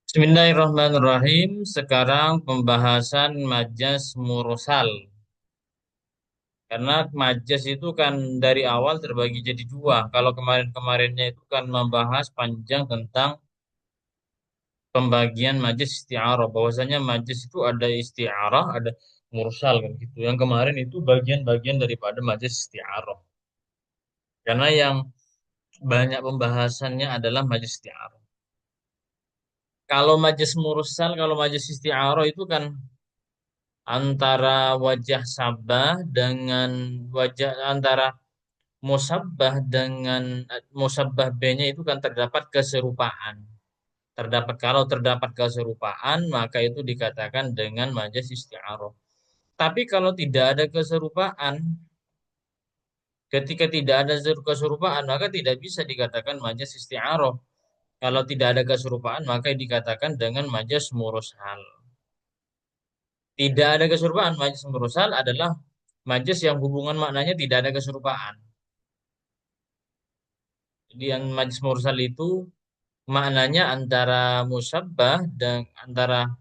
Bismillahirrahmanirrahim. Sekarang pembahasan majas mursal. Karena majas itu kan dari awal terbagi jadi dua. Kalau kemarin-kemarinnya itu kan membahas panjang tentang pembagian majas isti'arah. Bahwasanya majas itu ada isti'arah, ada mursal kan gitu. Yang kemarin itu bagian-bagian daripada majas isti'arah. Karena yang banyak pembahasannya adalah majas isti'arah. Kalau majas isti'arah itu kan antara wajah sabah dengan wajah antara musabbah dengan musabbah B-nya itu kan terdapat keserupaan. Kalau terdapat keserupaan maka itu dikatakan dengan majas isti'arah. Tapi kalau tidak ada keserupaan, ketika tidak ada keserupaan maka tidak bisa dikatakan majas isti'arah. Kalau tidak ada keserupaan maka dikatakan dengan majas mursal. Tidak ada keserupaan. Majas mursal adalah majas yang hubungan maknanya tidak ada keserupaan. Jadi yang majas mursal itu maknanya antara musabbah dan antara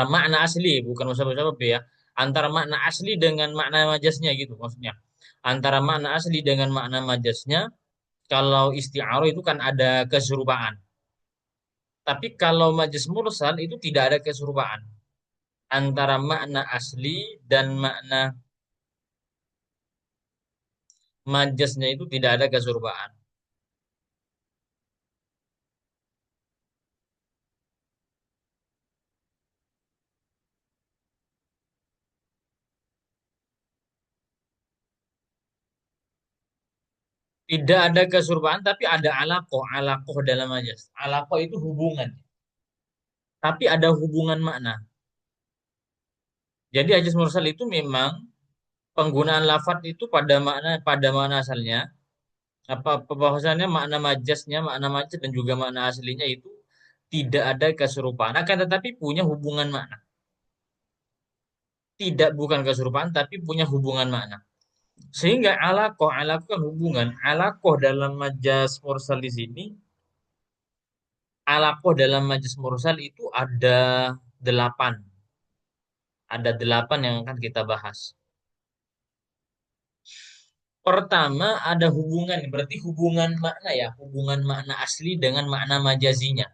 makna asli, bukan musabbah ya. Antara makna asli dengan makna majasnya gitu maksudnya. Antara makna asli dengan makna majasnya, kalau isti'arah itu kan ada keserupaan. Tapi kalau majas mursal itu tidak ada keserupaan antara makna asli dan makna majasnya itu tidak ada keserupaan. Tidak ada keserupaan, tapi ada alaqoh. Alaqoh dalam majas. Alaqoh itu hubungan. Tapi ada hubungan makna. Jadi hadis mursal itu memang penggunaan lafadz itu pada makna asalnya. Bahwasannya makna majas dan juga makna aslinya itu tidak ada keserupaan. Akan tetapi punya hubungan makna. Tidak bukan keserupaan, tapi punya hubungan makna. Sehingga alaqoh kan hubungan. Alaqoh dalam majas mursal di sini alaqoh dalam majlis mursal itu ada delapan. Ada delapan yang akan kita bahas. Pertama ada hubungan, berarti hubungan makna ya, hubungan makna asli dengan makna majazinya.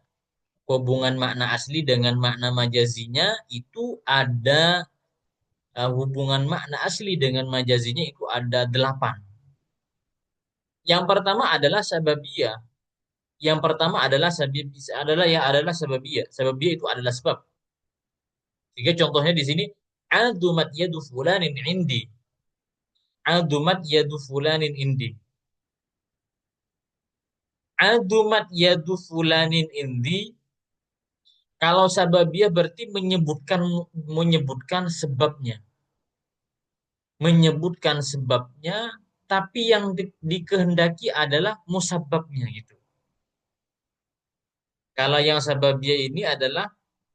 Hubungan makna asli dengan makna majazinya itu ada hubungan makna asli dengan majazinya itu ada delapan. Yang pertama adalah sababiyah. Yang pertama adalah sababiyah. Sababiyah itu adalah sebab. Jika contohnya di sini adumat yadu fulanin indi. Adumat yadu fulanin indi. Adumat yadu fulanin indi. Kalau sababiyah berarti menyebutkan sebabnya. Menyebutkan sebabnya, tapi yang dikehendaki adalah musababnya gitu. Kalau yang sababiyah ini adalah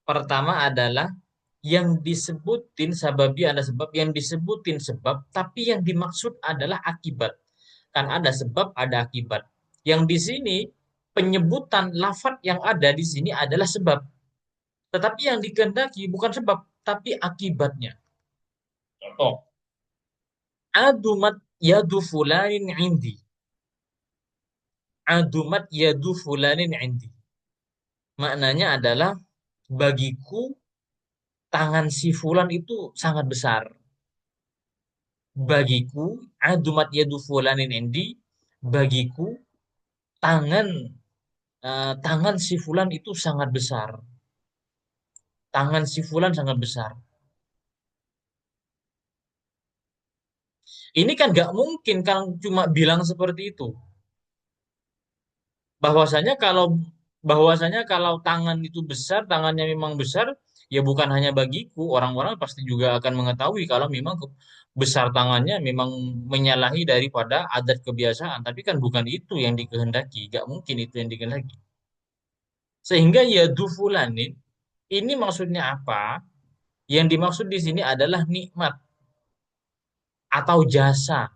pertama adalah yang disebutin sababiyah ada sebab, yang disebutin sebab, tapi yang dimaksud adalah akibat. Kan ada sebab, ada akibat. Yang di sini penyebutan lafadz yang ada di sini adalah sebab. Tetapi yang dikehendaki bukan sebab, tapi akibatnya. Contoh, adumat yadu fulanin indi. Adumat yadu fulanin indi. Maknanya adalah bagiku tangan si fulan itu sangat besar. Bagiku adumat yadu fulanin indi. Bagiku tangan tangan si fulan itu sangat besar. Tangan si fulan sangat besar. Ini kan nggak mungkin kalau cuma bilang seperti itu. Bahwasanya kalau bahwasanya kalau tangan itu besar, tangannya memang besar, ya bukan hanya bagiku, orang-orang pasti juga akan mengetahui kalau memang besar tangannya memang menyalahi daripada adat kebiasaan. Tapi kan bukan itu yang dikehendaki, nggak mungkin itu yang dikehendaki. Sehingga ya dufulanin ini maksudnya apa? Yang dimaksud di sini adalah nikmat atau jasa,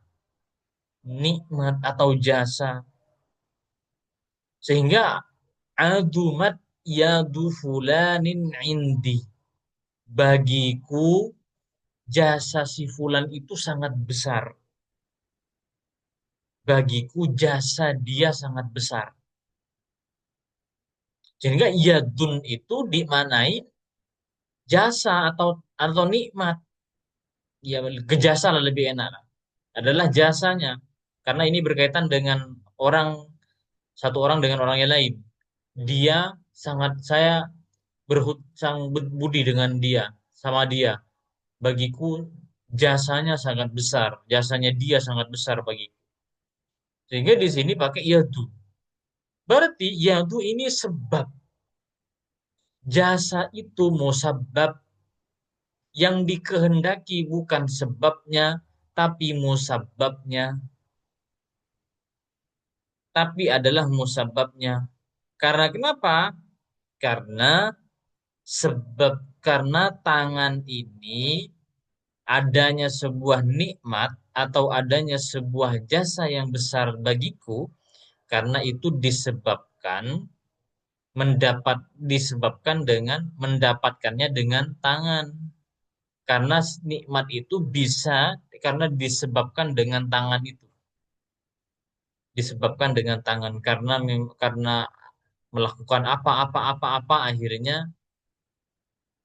nikmat atau jasa. Sehingga Adumat yadu fulanin indi. Bagiku jasa si fulan itu sangat besar. Bagiku jasa dia sangat besar. Sehingga yadun itu dimanai jasa atau nikmat. Ya, kejasa lah lebih enak lah. Adalah jasanya. Karena ini berkaitan dengan orang, satu orang dengan orang yang lain. Dia sangat, saya berhutang budi dengan dia, sama dia. Bagiku jasanya sangat besar, jasanya dia sangat besar bagiku. Sehingga di sini pakai yadu. Berarti yadu ini sebab. Jasa itu musabab, yang dikehendaki bukan sebabnya, tapi musababnya, tapi adalah musababnya. Karena kenapa? Karena sebab, karena tangan ini adanya sebuah nikmat atau adanya sebuah jasa yang besar bagiku, karena itu disebabkan dengan mendapatkannya dengan tangan. Karena nikmat itu bisa karena disebabkan dengan tangan itu. Disebabkan dengan tangan karena melakukan apa-apa akhirnya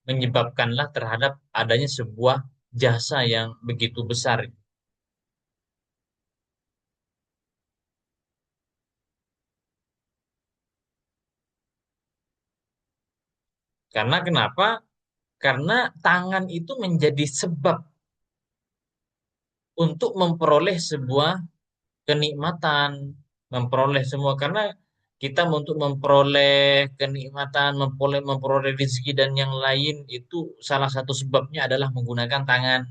menyebabkanlah terhadap adanya sebuah jasa yang begitu besar. Karena kenapa? Karena tangan itu menjadi sebab untuk memperoleh sebuah kenikmatan, memperoleh semua. Karena kita untuk memperoleh kenikmatan, memperoleh rezeki dan yang lain itu salah satu sebabnya adalah menggunakan tangan,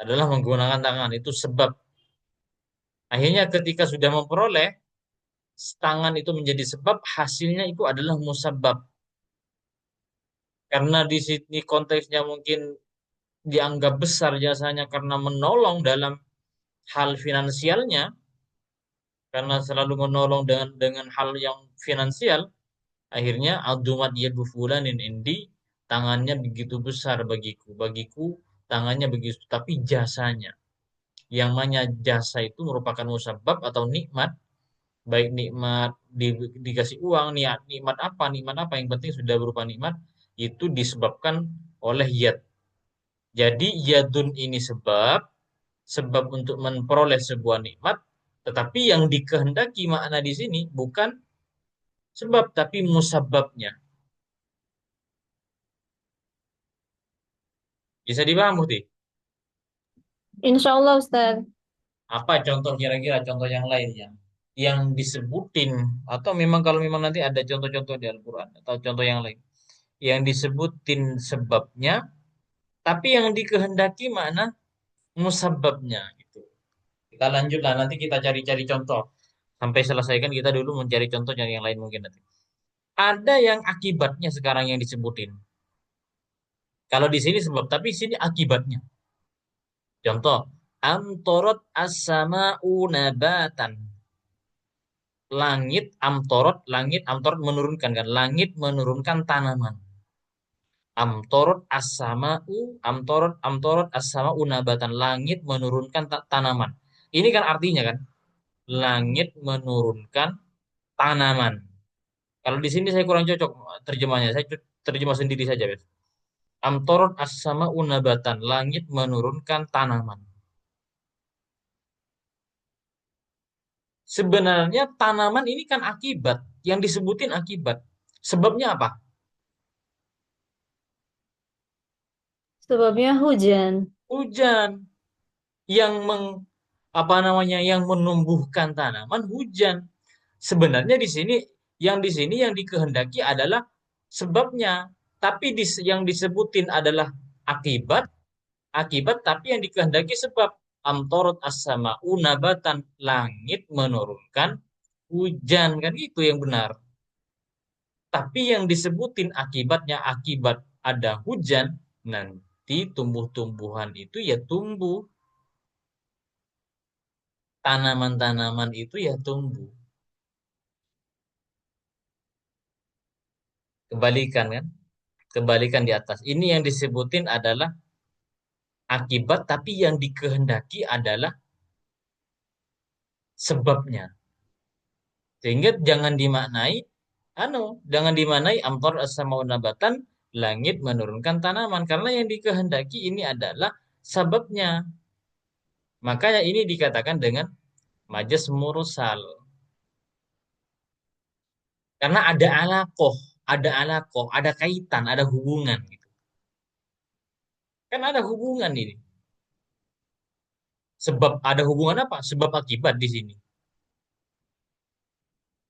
adalah menggunakan tangan itu sebab. Akhirnya ketika sudah memperoleh, tangan itu menjadi sebab, hasilnya itu adalah musabab. Karena di sini konteksnya mungkin dianggap besar jasanya karena menolong dalam hal finansialnya, karena selalu menolong dengan hal yang finansial, akhirnya adumat yadu fulanin indi, tangannya begitu besar bagiku tangannya begitu, tapi jasanya, yang mana jasa itu merupakan musabab atau nikmat, baik nikmat dikasih uang, nikmat apa yang penting sudah berupa nikmat, itu disebabkan oleh yad. Jadi yadun ini sebab untuk memperoleh sebuah nikmat, tetapi yang dikehendaki makna di sini bukan sebab tapi musababnya. Bisa dipaham, Muti? Insya Allah Ustaz. Apa contoh, kira-kira contoh yang lainnya yang disebutin, atau memang kalau memang nanti ada contoh-contoh di Al-Quran atau contoh yang lain yang disebutin sebabnya, tapi yang dikehendaki mana musababnya gitu. Kita lanjutlah, nanti kita cari-cari contoh sampai selesaikan, kita dulu mencari contoh yang lain mungkin nanti. Ada yang akibatnya sekarang yang disebutin. Kalau di sini sebab, tapi di sini akibatnya. Contoh, amtorot as-sama'u nabatan. Langit amtorot menurunkan kan, langit menurunkan tanaman. Amtorot as-sama'u nabatan, langit menurunkan tanaman. Ini kan artinya kan, langit menurunkan tanaman. Kalau di sini saya kurang cocok terjemahnya, saya terjemah sendiri saja, Bes. Amtorot as-sama'u nabatan, langit menurunkan tanaman. Sebenarnya tanaman ini kan akibat, yang disebutin akibat. Sebabnya apa? Sebabnya hujan. Hujan. Yang yang menumbuhkan tanaman hujan. Sebenarnya di sini yang dikehendaki adalah sebabnya, tapi yang disebutin adalah akibat, tapi yang dikehendaki sebab. Amtorot as-sama'u nabatan, langit menurunkan hujan, kan itu yang benar. Tapi yang disebutin akibatnya, akibat ada hujan, nanti tumbuh-tumbuhan itu ya tumbuh, tanaman-tanaman itu ya tumbuh. Kebalikan kan? Kebalikan di atas. Ini yang disebutin adalah akibat, tapi yang dikehendaki adalah sebabnya. Sehingga jangan dimaknai amtor as-sama'u nabatan, langit menurunkan tanaman, karena yang dikehendaki ini adalah sebabnya. Makanya ini dikatakan dengan majas mursal. Karena ada kaitan, ada hubungan gitu. Kan ada hubungan ini. Sebab ada hubungan apa? Sebab akibat di sini.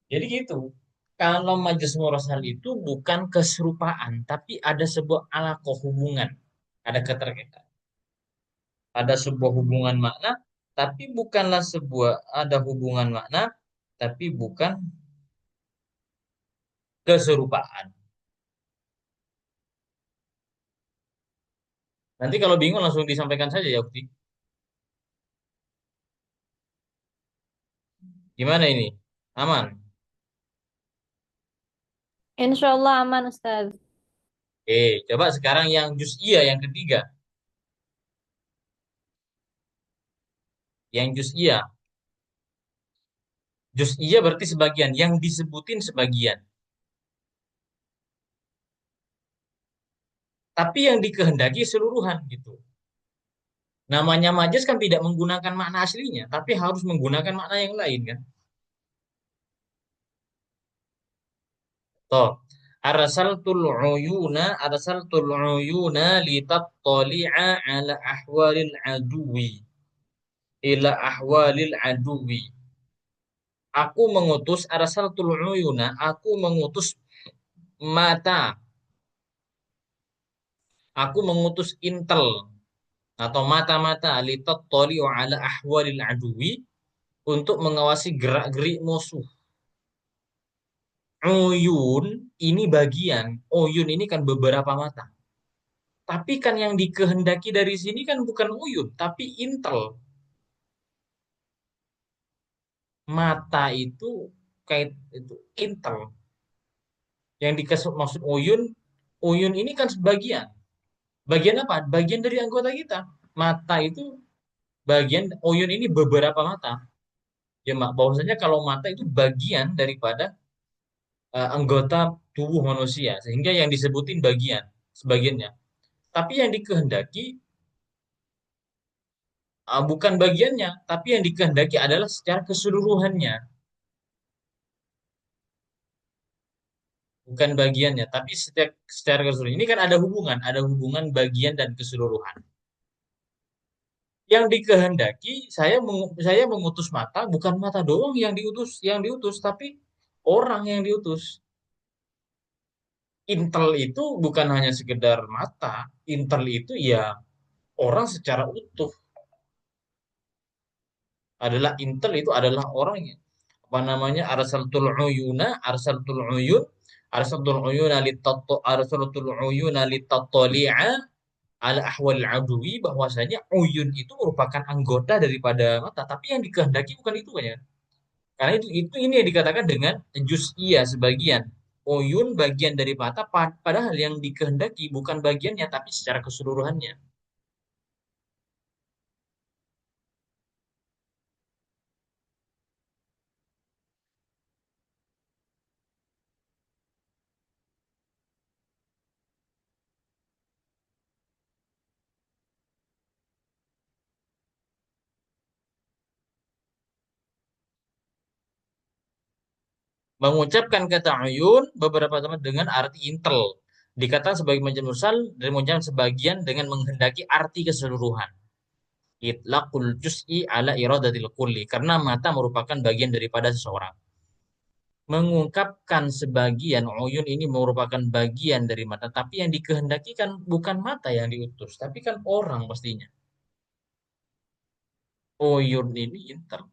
Jadi gitu. Kalau majas mursal itu bukan keserupaan, tapi ada sebuah alakoh hubungan. Ada keterkaitan. Ada sebuah hubungan makna, tapi bukanlah sebuah ada hubungan makna, tapi bukan keserupaan. Nanti kalau bingung langsung disampaikan saja ya, Ukti. Gimana ini? Aman? Insya Allah aman Ustaz. Coba sekarang yang juz'iyah yang ketiga. Yang juz'iyah. Juz'iyah berarti sebagian, yang disebutin sebagian. Tapi yang dikehendaki seluruhan gitu. Namanya majas kan tidak menggunakan makna aslinya, tapi harus menggunakan makna yang lain kan. Toh, arsaltul uyuna litattali'a ala ahwalil aduwi ila ahwalil aduwi. Aku mengutus mata, aku mengutus intel atau mata-mata litattali'u ala ahwalil aduwi untuk mengawasi gerak-gerik musuh. Uyun ini bagian, uyun ini kan beberapa mata. Tapi kan yang dikehendaki dari sini kan bukan uyun, tapi intel. Mata itu kait itu intel. Yang dikasih maksud uyun, uyun ini kan sebagian. Bagian apa? Bagian dari anggota kita. Mata itu bagian, uyun ini beberapa mata. Ya, Mak, bahwasanya kalau mata itu bagian daripada anggota tubuh manusia, sehingga yang disebutin bagian, sebagiannya. Tapi yang dikehendaki bukan bagiannya, tapi yang dikehendaki adalah secara keseluruhannya, bukan bagiannya, tapi secara keseluruhan. Ini kan ada hubungan bagian dan keseluruhan. Yang dikehendaki saya mengutus mata, bukan mata doang yang diutus, tapi orang yang diutus. Intel itu bukan hanya sekedar mata, intel itu ya orang secara utuh. Intel itu adalah orang yang apa namanya arsaltul uyuna litattali'a ala ahwal aduwi, bahwasanya uyun itu merupakan anggota daripada mata, tapi yang dikehendaki bukan itu kan ya. Karena itu ini yang dikatakan dengan juz'iyah, sebagian. Uyun bagian dari mata, padahal yang dikehendaki bukan bagiannya tapi secara keseluruhannya. Mengucapkan kata uyun beberapa teman dengan arti intel. Dikatakan sebagai majaz mursal dan mengucapkan sebagian dengan menghendaki arti keseluruhan. Itlaqul juz'i ala iradatil kulli. Karena mata merupakan bagian daripada seseorang. Mengungkapkan sebagian uyun ini merupakan bagian dari mata. Tapi yang dikehendaki kan bukan mata yang diutus. Tapi kan orang pastinya. Uyun ini intel.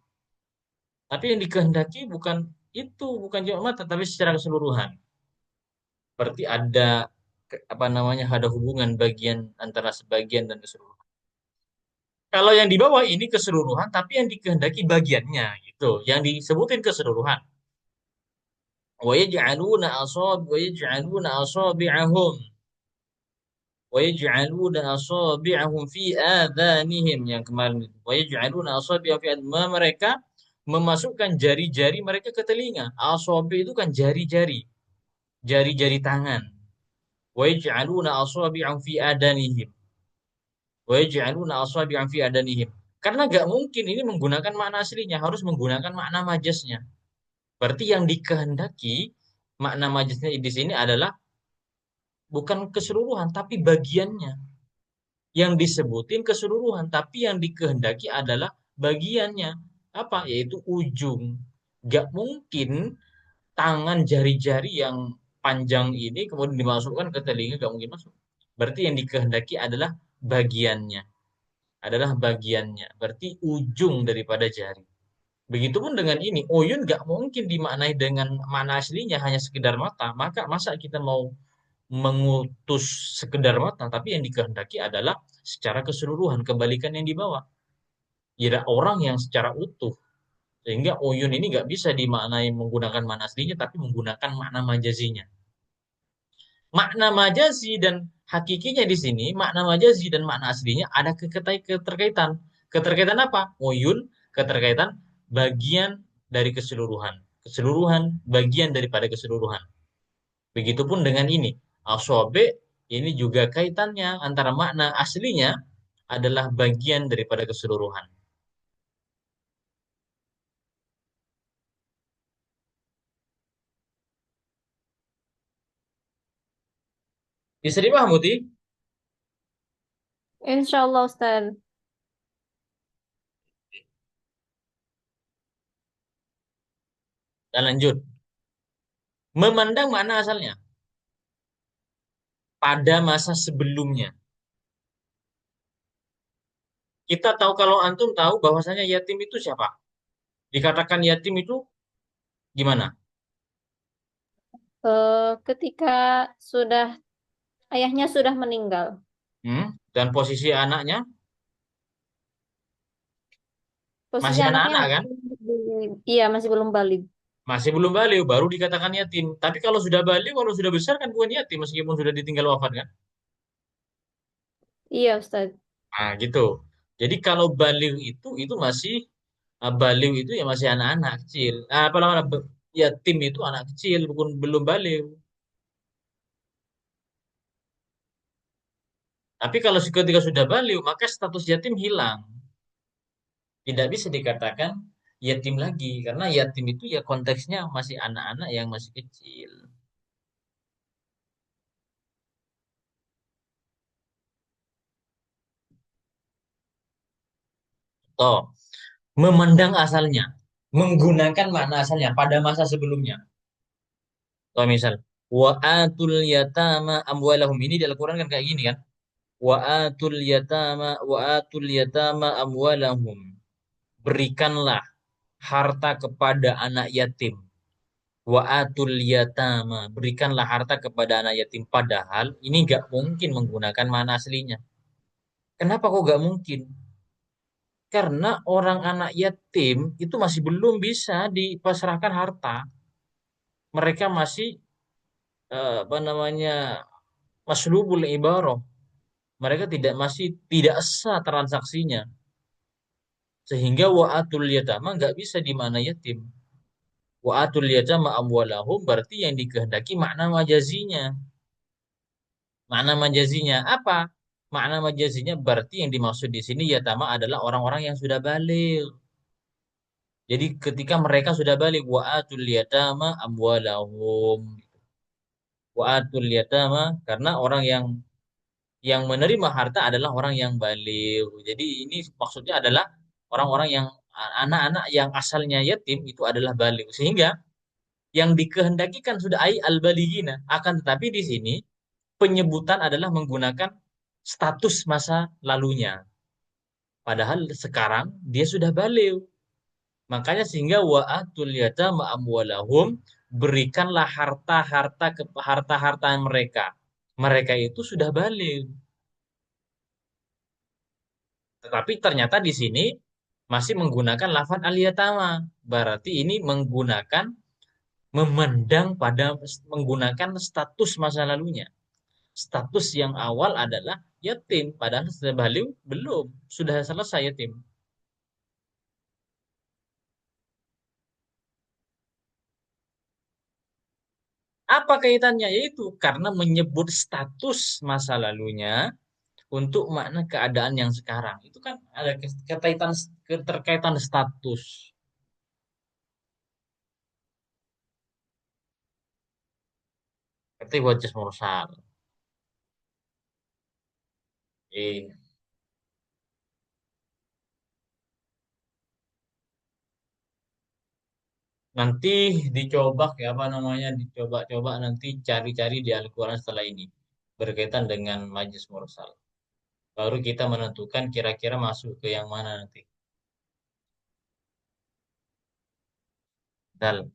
Tapi yang dikehendaki bukan itu. Bukan cuma mata. Tapi secara keseluruhan. Berarti apa namanya, ada hubungan bagian antara sebagian dan keseluruhan. Kalau yang di bawah ini keseluruhan, tapi yang dikehendaki bagiannya gitu, yang disebutin keseluruhan. Wa yaj'aluna asabi'ahum fi adhanihim yang kemarin itu. Wa yaj'aluna asabi'ahum fi mereka memasukkan jari-jari mereka ke telinga. Asabi itu kan jari-jari, jari-jari tangan. Wa yaj'aluna asabi'ahum fi adanihim. Wa yaj'aluna asabi'ahum fi adanihim. Karena gak mungkin ini menggunakan makna aslinya, harus menggunakan makna majaznya. Berarti yang dikehendaki makna majaznya di sini adalah bukan keseluruhan tapi bagiannya. Yang disebutin keseluruhan, tapi yang dikehendaki adalah bagiannya. Apa? Yaitu ujung. Gak mungkin tangan jari-jari yang panjang ini kemudian dimasukkan ke telinga, gak mungkin masuk. Berarti yang dikehendaki adalah bagiannya. Adalah bagiannya. Berarti ujung daripada jari. Begitupun dengan ini, oyun gak mungkin dimaknai dengan makna aslinya hanya sekedar mata. Maka masa kita mau mengutus sekedar mata, tapi yang dikehendaki adalah secara keseluruhan, kebalikan yang dibawa. Tidak orang yang secara utuh. Sehingga uyun ini nggak bisa dimaknai menggunakan makna aslinya, tapi menggunakan makna majazinya. Makna majazi dan hakikinya di sini, makna majazi dan makna aslinya ada keterkaitan. Keterkaitan apa? Uyun, keterkaitan bagian dari keseluruhan. Keseluruhan, bagian daripada keseluruhan. Begitupun dengan ini. Asobe ini juga kaitannya antara makna aslinya adalah bagian daripada keseluruhan. Bisa dipahami, Muti? Insya Allah Ustaz. Dan lanjut. Memandang makna asalnya pada masa sebelumnya. Kita tahu kalau antum tahu bahwasanya yatim itu siapa? Dikatakan yatim itu gimana? Ketika sudah ayahnya sudah meninggal, Dan posisi anaknya posisi masih anaknya anak-anak kan? iya masih belum balik. Masih belum balik, baru dikatakan yatim. Tapi kalau sudah balik, kalau sudah besar kan bukan yatim meskipun sudah ditinggal wafat kan? Iya Ustaz. Nah, gitu. Jadi kalau balik itu masih balik itu ya masih anak-anak kecil. Apa namanya? Yatim itu anak kecil, bukan belum balik. Tapi kalau ketika sudah balik, maka status yatim hilang. Tidak bisa dikatakan yatim lagi karena yatim itu ya konteksnya masih anak-anak yang masih kecil. Toh, memandang asalnya, menggunakan makna asalnya pada masa sebelumnya. Toh misal, wa atul yatama amwalahum ini di Al-Quran kan kayak gini kan? Wa atul yatama amwalahum. Berikanlah harta kepada anak yatim. Wa atul yatama. Berikanlah harta kepada anak yatim. Padahal ini nggak mungkin menggunakan mana aslinya. Kenapa kok nggak mungkin? Karena orang anak yatim itu masih belum bisa dipasrahkan harta. Mereka masih apa namanya maslubul ibarah. Mereka tidak sah transaksinya. Sehingga wa'atul yatama nggak bisa di mana yatim. Wa'atul yatama amwalahum berarti yang dikehendaki makna majazinya. Makna majazinya apa? Makna majazinya berarti yang dimaksud di sini yatama adalah orang-orang yang sudah balik. Jadi ketika mereka sudah balik wa'atul yatama amwalahum. Wa'atul yatama karena orang yang menerima harta adalah orang yang balik. Jadi ini maksudnya adalah orang-orang yang anak-anak yang asalnya yatim itu adalah balik. Sehingga yang dikehendakikan sudah al-baligina. Akan tetapi di sini penyebutan adalah menggunakan status masa lalunya. Padahal sekarang dia sudah balik. Makanya sehingga wa'atul yatama amwalahum berikanlah harta-harta mereka. Mereka itu sudah balik. Tetapi ternyata di sini masih menggunakan lafaz al-yatama. Berarti ini menggunakan memandang pada menggunakan status masa lalunya. Status yang awal adalah yatim, padahal sudah balik belum, sudah selesai yatim. Apa kaitannya? Yaitu karena menyebut status masa lalunya untuk makna keadaan yang sekarang. Itu kan ada keterkaitan status. Berarti wajah mursal. Iya. Nanti dicoba ya apa namanya dicoba-coba nanti cari-cari di Al-Quran setelah ini berkaitan dengan majlis mursal. Baru kita menentukan kira-kira masuk ke yang mana nanti. Dan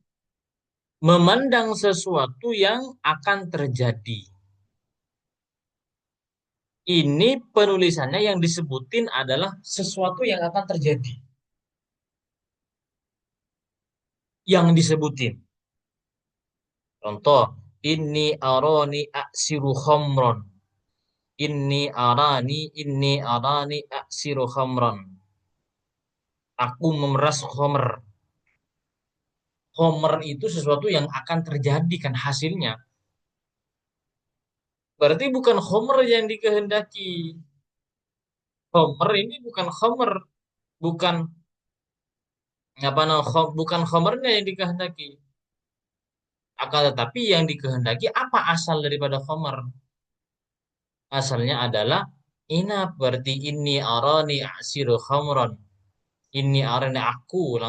memandang sesuatu yang akan terjadi. Ini penulisannya yang disebutin adalah sesuatu yang akan terjadi. Yang disebutin. Contoh, ini arani aksiru khamron. Ini arani aksiru khamron. Aku memeras khamr. Khamr itu sesuatu yang akan terjadi kan hasilnya. Berarti bukan khamr yang dikehendaki. Khamr ini bukan khamr, bukan apa namanya, bukan khamrnya yang dikehendaki. Akan tetapi yang dikehendaki apa asal daripada khamr? Asalnya adalah inap, berarti ini arani asiru khamron. Ini arani aku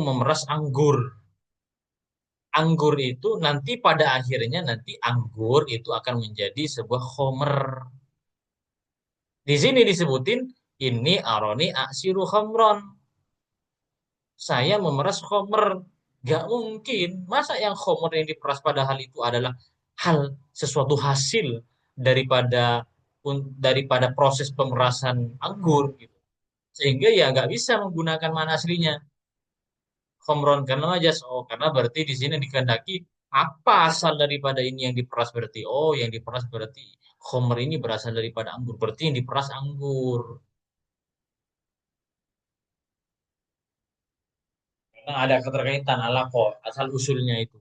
memeras anggur. Anggur itu nanti pada akhirnya nanti anggur itu akan menjadi sebuah khomer. Di sini disebutin ini aroni aksiru khamron. Saya memeras khomer. Gak mungkin. Masa yang khomer yang diperas padahal itu adalah hal sesuatu hasil daripada daripada proses pemerasan anggur gitu. Sehingga ya nggak bisa menggunakan mana aslinya. Khomron karena majas. Oh, karena berarti di sini dikehendaki apa asal daripada ini yang diperas berarti. Oh, yang diperas berarti khomer ini berasal daripada anggur. Berarti yang diperas anggur. Karena ada keterkaitan ala kok asal usulnya itu.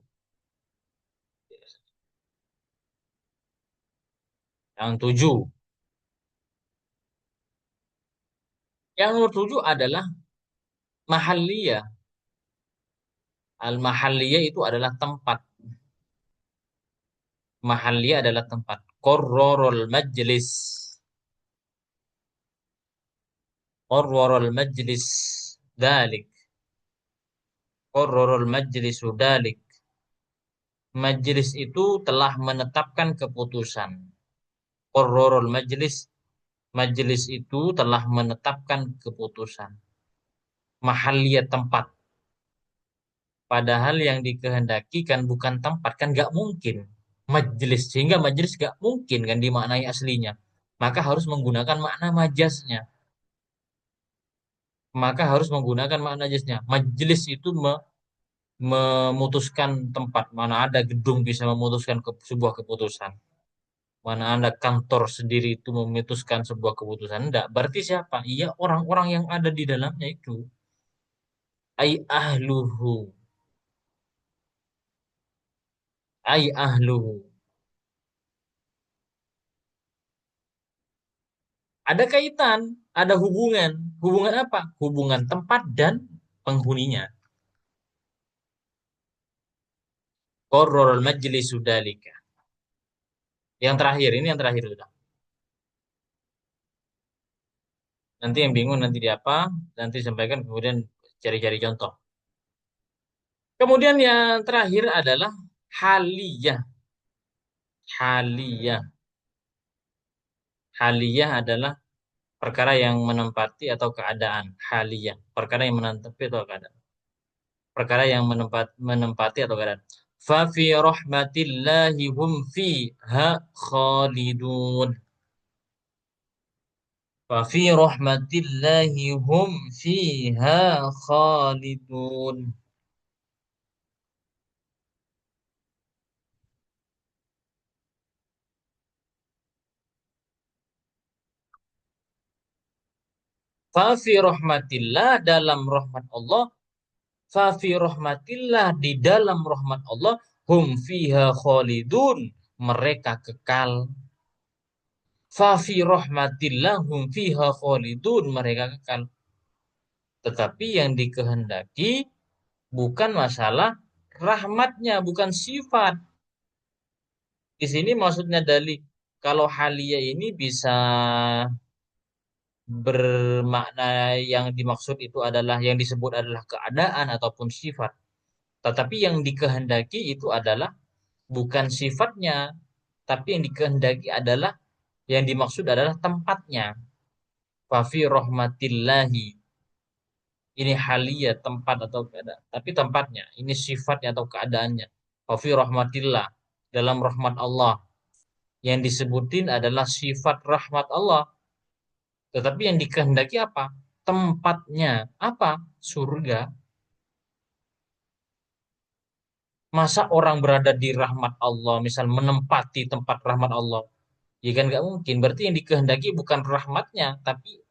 Yang tujuh. Yang nomor tujuh adalah mahalliyah. Al-mahalliyah itu adalah tempat. Mahalliyah adalah tempat. Qorrorul majlis. Qorrorul majlis. Dalik. Qorrorul majlisu dalik. Majelis itu telah menetapkan keputusan. Qorrorul majlis, majelis itu telah menetapkan keputusan. Mahalliyat tempat. Padahal yang dikehendaki kan bukan tempat, kan gak mungkin. Majelis, sehingga majelis gak mungkin kan dimaknai aslinya. Maka harus menggunakan makna majasnya. Maka harus menggunakan makna majasnya. Majelis itu memutuskan tempat. Mana ada gedung bisa memutuskan sebuah keputusan. Mana Anda kantor sendiri itu memutuskan sebuah keputusan. Enggak. Berarti siapa? Iya, orang-orang yang ada di dalamnya itu. Ai ahluhu. Ai ahluhu. Ada kaitan, ada hubungan. Hubungan apa? Hubungan tempat dan penghuninya. Qarrarul majlisu dzalika. Yang terakhir, ini yang terakhir sudah. Nanti yang bingung nanti di apa, nanti sampaikan kemudian cari-cari contoh. Kemudian yang terakhir adalah haliyah. Haliyah. Haliyah adalah perkara yang menempati atau keadaan. Haliyah, perkara yang menempati atau keadaan. Perkara yang menempati atau keadaan. Fa fi rahmatillahi hum fiha khalidun. Fa fi rahmatillahi hum fiha khalidun. Fa fi rahmatillah dalam rahmat Allah, fa fi rahmatillah di dalam rahmat Allah, hum fiha khalidun, mereka kekal. Fa fi rahmatillah hum fiha khalidun, mereka kekal. Tetapi yang dikehendaki bukan masalah rahmatnya, bukan sifat. Di sini maksudnya dalil kalau halia ini bisa bermakna yang dimaksud itu adalah yang disebut adalah keadaan ataupun sifat. Tetapi yang dikehendaki itu adalah bukan sifatnya, tapi yang dikehendaki adalah yang dimaksud adalah tempatnya. Fafi rahmatillahi. Ini halia tempat atau keadaan, tapi tempatnya. Ini sifatnya atau keadaannya. Fafi rahmatillah dalam rahmat Allah. Yang disebutin adalah sifat rahmat Allah. Tetapi yang dikehendaki apa? Tempatnya. Apa? Surga. Masa orang berada di rahmat Allah, misal menempati tempat rahmat Allah? Ya kan nggak mungkin. Berarti yang dikehendaki bukan rahmatnya, tapi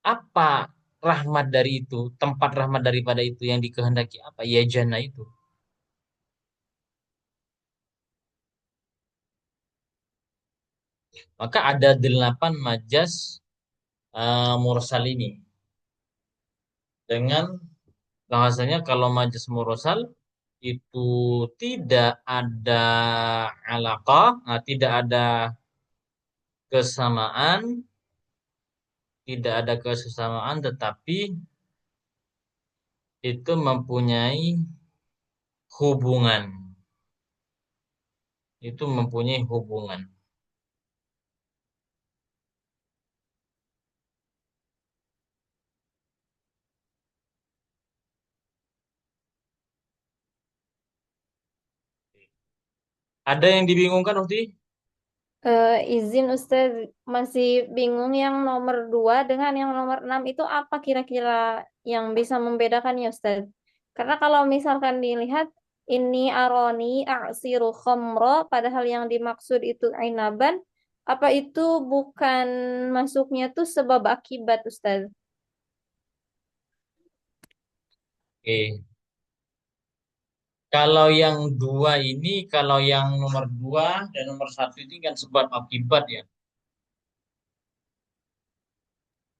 apa rahmat dari itu, tempat rahmat daripada itu yang dikehendaki apa? Ya jannah itu. Maka ada 8 majas mursal ini. Dengan bahasanya kalau majas mursal itu tidak ada alaqah, tidak ada kesamaan, tidak ada kesesamaan, tetapi itu mempunyai hubungan. Itu mempunyai hubungan. Ada yang dibingungkan, Ukti? Izin Ustaz, masih bingung yang nomor 2 dengan yang nomor 6 itu apa kira-kira yang bisa membedakannya Ustaz? Karena kalau misalkan dilihat ini aroni a'siru khamro padahal yang dimaksud itu inaban, apa itu bukan masuknya tuh sebab akibat Ustaz? Oke. Kalau yang dua ini, kalau yang nomor 2 dan nomor 1 ini kan sebab akibat ya.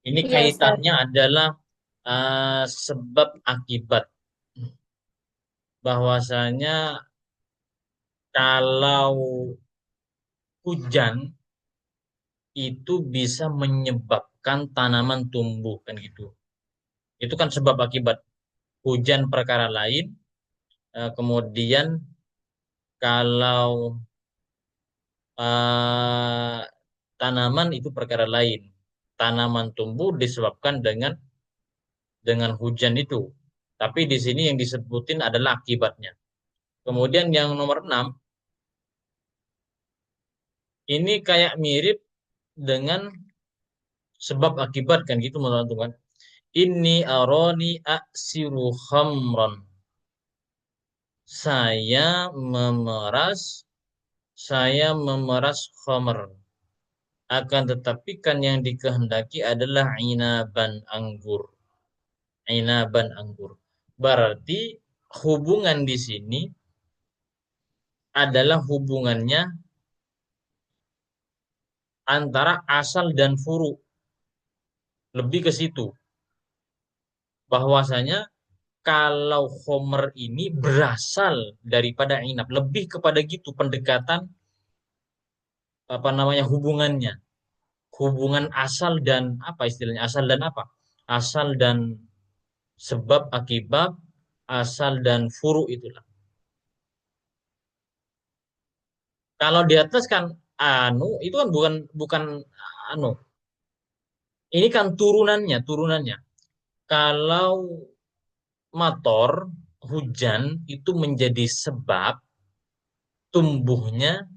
Ini Iya Ustaz. kaitannya adalah sebab akibat. Bahwasanya kalau hujan itu bisa menyebabkan tanaman tumbuh kan gitu. Itu kan sebab akibat. Hujan perkara lain, kemudian kalau eh, tanaman itu perkara lain. Tanaman tumbuh disebabkan dengan hujan itu. Tapi di sini yang disebutin adalah akibatnya. Kemudian yang nomor 6 ini kayak mirip dengan sebab akibat kan gitu menentukan. Ini aroni aksiru khamran. Saya memeras, saya memeras khamr. Akan tetapi kan yang dikehendaki adalah inaban anggur. Inaban anggur. Berarti hubungan di sini adalah hubungannya antara asal dan furu. Lebih ke situ. Bahwasanya kalau Homer ini berasal daripada inab. Lebih kepada gitu pendekatan apa namanya hubungannya. Hubungan asal dan apa istilahnya? Asal dan apa? Asal dan sebab akibat, asal dan furu itulah. Kalau di atas kan anu itu kan bukan bukan anu. Ini kan turunannya. Kalau motor hujan itu menjadi sebab tumbuhnya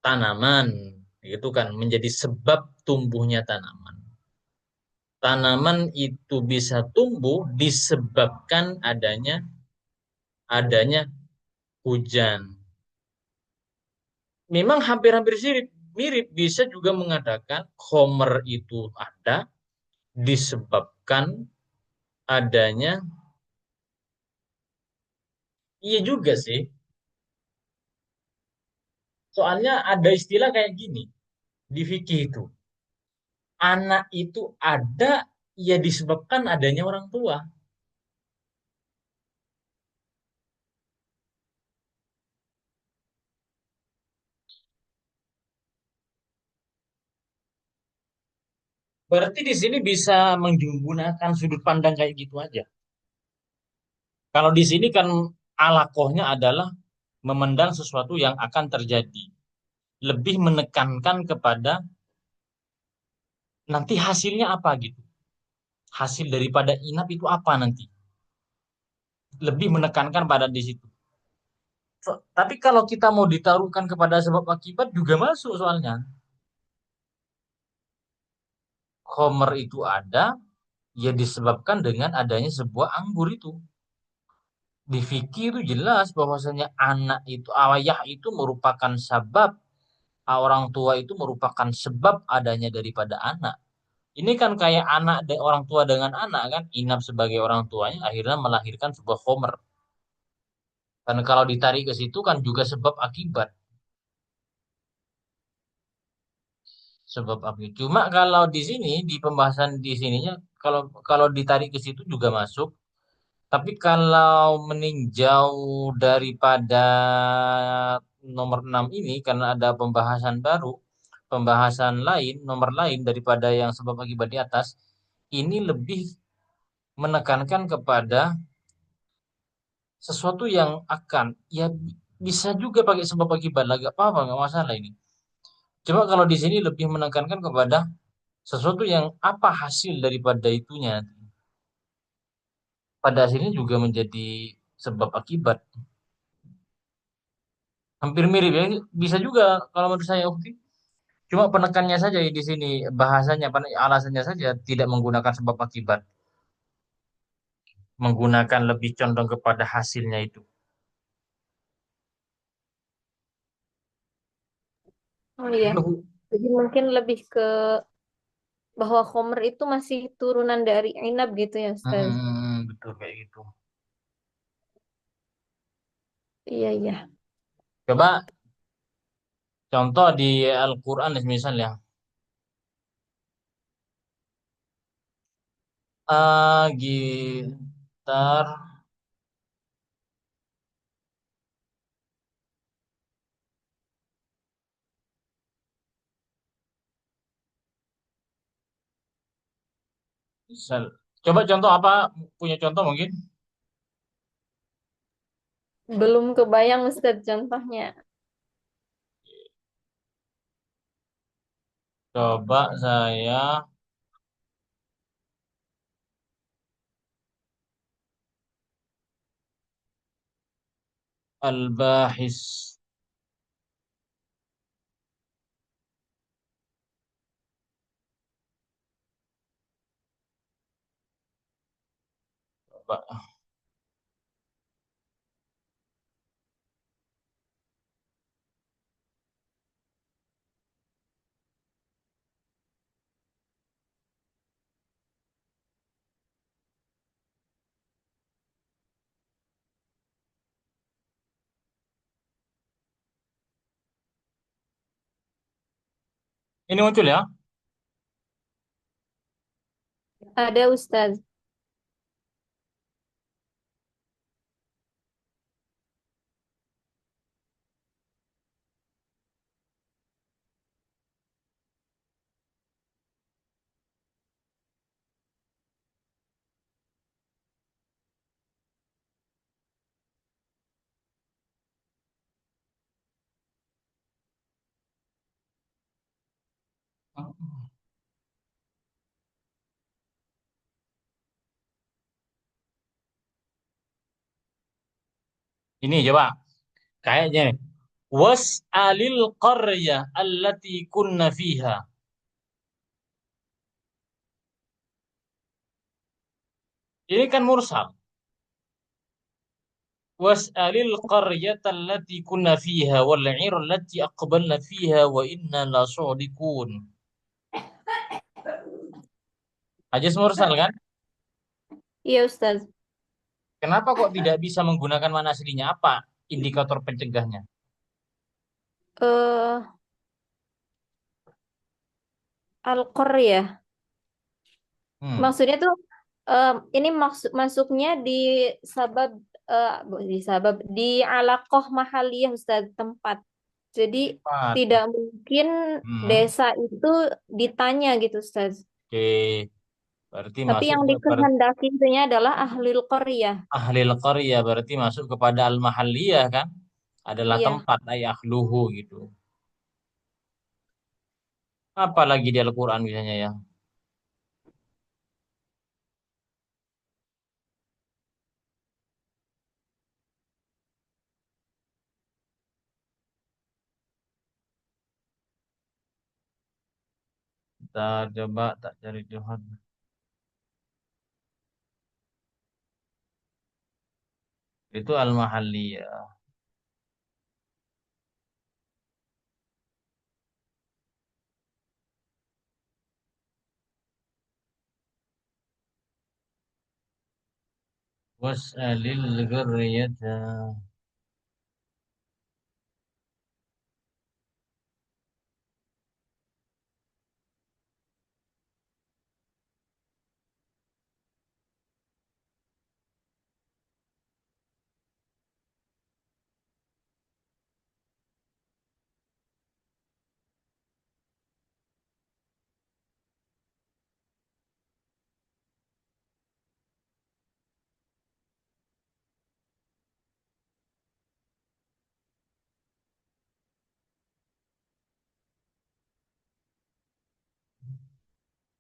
tanaman, itu kan menjadi sebab tumbuhnya tanaman. Tanaman itu bisa tumbuh disebabkan adanya hujan. Memang hampir-hampir mirip bisa juga mengatakan Homer itu ada disebabkan adanya, iya juga sih. Soalnya ada istilah kayak gini di fikih itu. Anak itu ada ya disebabkan adanya orang tua. Berarti di sini bisa menggunakan sudut pandang kayak gitu aja. Kalau di sini kan alakohnya adalah memandang sesuatu yang akan terjadi. Lebih menekankan kepada nanti hasilnya apa gitu. Hasil daripada inap itu apa nanti. Lebih menekankan pada di situ. Tapi kalau kita mau ditaruhkan kepada sebab akibat juga masuk soalnya. Homer itu ada, ya disebabkan dengan adanya sebuah anggur itu. Di fikih itu jelas bahwasanya anak itu, ayah itu merupakan sebab, orang tua itu merupakan sebab adanya daripada anak. Ini kan kayak anak dan orang tua dengan anak kan, Inab sebagai orang tuanya akhirnya melahirkan sebuah Homer. Dan kalau ditarik ke situ kan juga sebab akibat, sebab akibat. Cuma kalau di sini di pembahasan di sininya, kalau kalau ditarik ke situ juga masuk. Tapi kalau meninjau daripada nomor 6 ini karena ada pembahasan baru, pembahasan lain, nomor lain daripada yang sebab akibat di atas, ini lebih menekankan kepada sesuatu yang akan, ya bisa juga pakai sebab akibat lagi, apa-apa, nggak masalah ini. Cuma kalau di sini lebih menekankan kepada sesuatu yang apa hasil daripada itunya. Pada akhirnya juga menjadi sebab akibat. Hampir mirip ya, bisa juga kalau menurut saya Ukti. Cuma penekannya saja di sini bahasanya, alasannya saja tidak menggunakan sebab akibat, menggunakan lebih condong kepada hasilnya itu. Oh iya. Jadi mungkin lebih ke bahwa Homer itu masih turunan dari Inab gitu ya, Ustaz. Betul kayak gitu. Iya, iya. Coba contoh di Al-Quran misalnya, gitar, misal, coba contoh apa, punya contoh mungkin? Belum kebayang Ustaz contohnya. Coba saya Al-Bahis. Coba. Ini muncul ya. Ada Ustaz. Ini coba kayaknya nih. Was'alil qaryah allati kunna fiha. Ini kan mursal. Was'alil qaryata allati kunna fiha wal 'ira allati aqbalna fiha wa inna la shadiqun. Hadis mursal kan? Iya Ustaz. Kenapa kok tidak bisa menggunakan mana aslinya? Apa indikator pencegahnya? Eh Al-Qaryah. Hmm. Maksudnya tuh ini masuknya di sabab di sabab di alaqah mahaliyah Ustaz tempat. Jadi Empat. tidak mungkin Hmm. desa itu ditanya gitu Ustaz. Oke, berarti Tapi masuk yang berarti dikehendaki itunya adalah ahlul qaryah. ahlil qaryah berarti masuk kepada al-mahalliyah kan? Adalah Iya. tempat ay ahluhu gitu. Apalagi di Al-Qur'an biasanya ya. Kita coba tak cari Tuhan. Itu al-mahalliyah. Was'alil qaryata.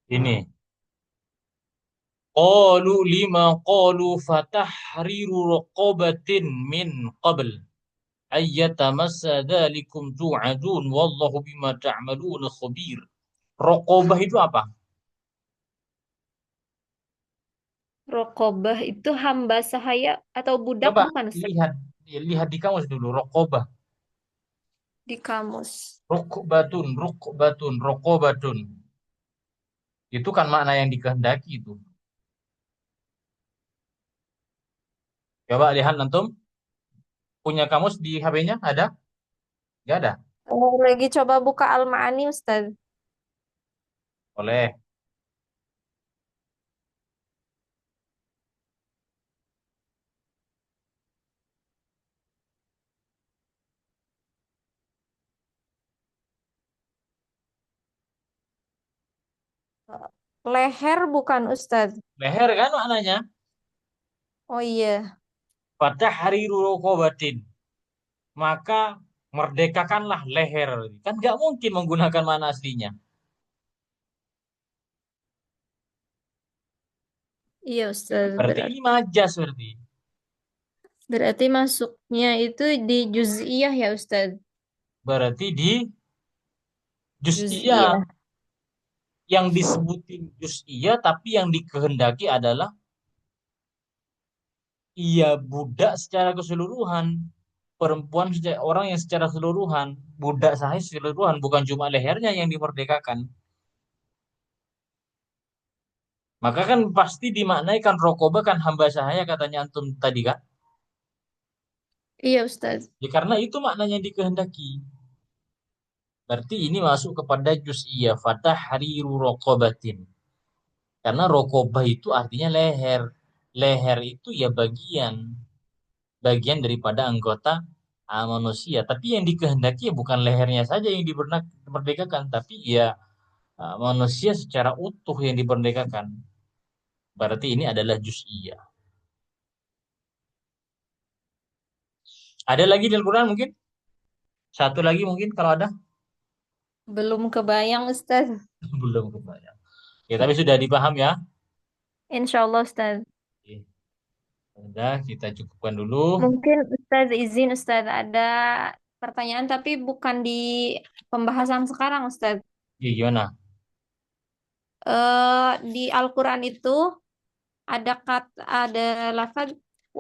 Ini. Qalu lima qalu fatahriru raqabatin min qabl ayyatamassa dzalikum tu'adun wallahu bima ta'maluna khabir. Raqabah itu apa? Rokobah itu hamba sahaya atau budak Coba bukan Ustaz? lihat lihat di kamus dulu raqabah. Di kamus. Raqabatun. Itu kan makna yang dikehendaki itu. Coba lihat antum punya kamus di HP-nya ada? Nggak ada. Lagi coba buka Al-Ma'ani Ustaz. Boleh. Leher bukan Ustaz. Leher kan maknanya. Oh iya. Fatahriru raqabatin. Maka merdekakanlah leher. Kan nggak mungkin menggunakan mana aslinya. Iya Ustaz. Berarti ini majas berarti. Berarti masuknya itu di juz'iyah ya Ustaz. Berarti di juz'iyah Juz'iyah. yang disebutin juz'iyah tapi yang dikehendaki adalah ia budak secara keseluruhan. Perempuan orang yang secara keseluruhan. Budak sahih keseluruhan. Bukan cuma lehernya yang dimerdekakan. Maka kan pasti dimaknai kan rokoba kan hamba sahaya katanya antum tadi kan. Iya Ustaz. Ya, karena itu maknanya yang dikehendaki. Berarti ini masuk kepada juz'iyah fatahriru raqabatin. Karena rokobah itu artinya leher. Leher itu ya bagian daripada anggota manusia. Tapi yang dikehendaki ya bukan lehernya saja yang dimerdekakan, tapi ya manusia secara utuh yang dimerdekakan. Berarti ini adalah juz'iyah. Ada lagi di Al-Quran mungkin? Satu lagi mungkin kalau ada? Belum kebayang Ustaz. Belum kebayang. Ya, tapi sudah dipaham ya. Insya Allah Ustaz. Oke, sudah kita cukupkan dulu. Mungkin Ustaz izin Ustaz ada pertanyaan tapi bukan di pembahasan sekarang Ustaz. Ya, gimana? Di Al-Quran itu ada kata ada lafaz